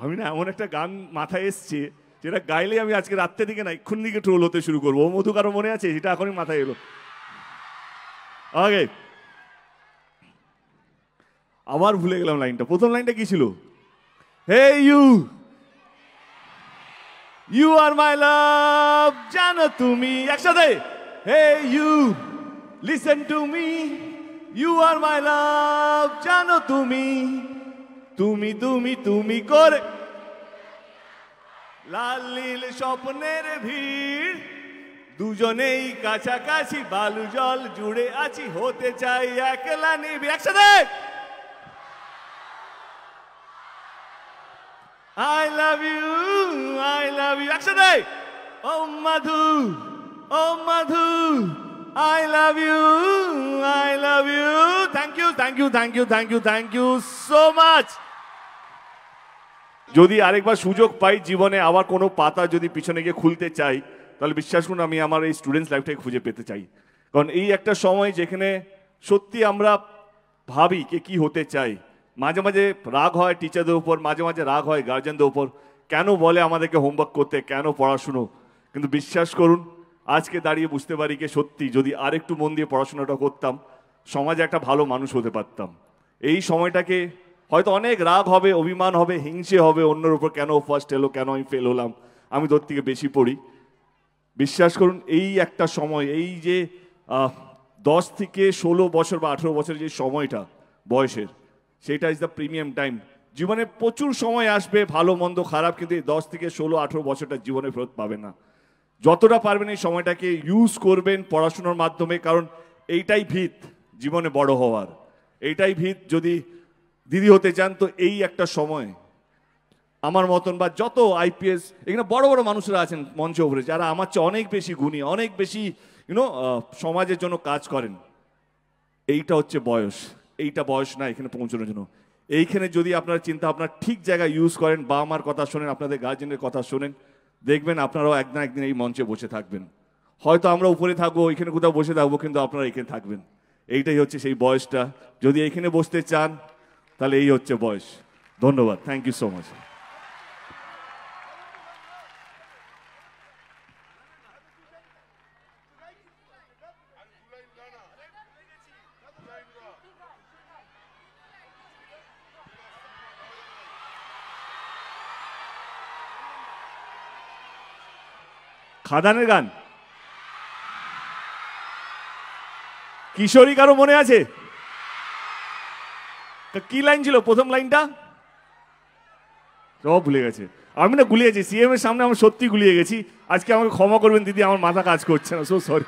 আমি না এমন একটা গান মাথায় এসছে যেটা গাইলে আমি আজকে রাত্রের দিকে না এক্ষুন দিকে ট্রোল হতে শুরু করবো। ও মধু কারো মনে আছে? সেটা এখনই মাথায় এলো। ওকে, আবার ভুলে গেলাম লাইনটা। প্রথম লাইনটা কি ছিল? হে you, you are my love, জানো তুমি। একসাথে, hey you listen to me, you are my love, জানো তুমি। তুমি তুমি তুমি করে লাল নীল স্বপ্নের ভিড়, দুজনেই কাছাকাছি, বালু জল জুড়ে আছি, হতে চাই একলা নিবি। একসাথে, I love you, I love you. একসাথে, oh Madhu, oh Madhu, I love you, I love you. Thank you, thank you, thank you, thank you, thank you so much. যদি আরেকবার সুযোগ পাই জীবনে, আবার কোনো পাতা যদি পিছনে গিয়ে খুলতে চাই, তাহলে বিশ্বাস করুন আমি আমার এই স্টুডেন্টস লাইফটাকে খুঁজে পেতে চাই। কারণ এই একটা সময় যেখানে সত্যি আমরা ভাবি কে কি হতে চাই। মাঝে মাঝে রাগ হয় টিচারদের উপর, মাঝে মাঝে রাগ হয় গার্জেনদের উপর, কেন বলে আমাদেরকে হোমওয়ার্ক করতে, কেন পড়াশুনো। কিন্তু বিশ্বাস করুন আজকে দাঁড়িয়ে বুঝতে পারি কি সত্যি যদি আরেকটু মন দিয়ে পড়াশোনাটা করতাম, সমাজে একটা ভালো মানুষ হতে পারতাম। এই সময়টাকে হয়তো অনেক রাগ হবে, অভিমান হবে, হিংসে হবে অন্যের উপর, কেন ফার্স্ট এলো, কেন আমি ফেল হলাম, আমি তোর থেকে বেশি পড়ি। বিশ্বাস করুন এই একটা সময়, এই যে 10 থেকে 16 বছর বা 18 বছরের যে সময়টা বয়সের, সেটা ইজ দ্য প্রিমিয়াম টাইম। জীবনে প্রচুর সময় আসবে, ভালো মন্দ খারাপ, কিন্তু এই 10 থেকে 16-18 বছরটা জীবনে ফেরত পাবে না। যতটা পারবেন এই সময়টাকে ইউজ করবেন পড়াশোনার মাধ্যমে, কারণ এইটাই ভিত জীবনে বড় হওয়ার, এইটাই ভিত। যদি দিদি হতে চান তো এই একটা সময়, আমার মতন বা যত আইপিএস এখানে বড় বড় মানুষরা আছেন মঞ্চে উপরে, যারা আমার চেয়ে অনেক বেশি গুণী, অনেক বেশি সমাজের জন্য কাজ করেন, এইটা হচ্ছে বয়স। এইটা বয়স না এখানে পৌঁছানোর জন্য। এইখানে যদি আপনারা চিন্তা আপনার ঠিক জায়গায় ইউজ করেন, বা আমার কথা শোনেন, আপনাদের গার্জেনের কথা শোনেন, দেখবেন আপনারাও একদিন একদিন এই মঞ্চে বসে থাকবেন। হয়তো আমরা উপরে থাকবো, এখানে কোথাও বসে থাকবো, কিন্তু আপনারা এখানে থাকবেন। এইটাই হচ্ছে সেই বয়সটা। যদি এখানে বসতে চান তাহলে এই হচ্ছে বয়স। ধন্যবাদ, থ্যাংক ইউ সো মাচ। খাদানের গান কিশোরী কারো মনে আছে? কি লাইন ছিল প্রথম লাইনটা? সব ভুলে গেছে। আমি না গুলিয়ে গেছি, সিএম এর সামনে আমি সত্যি গুলিয়ে গেছি। আজকে আমাকে ক্ষমা করবেন দিদি, আমার মাথা কাজ করছে না, সো সরি।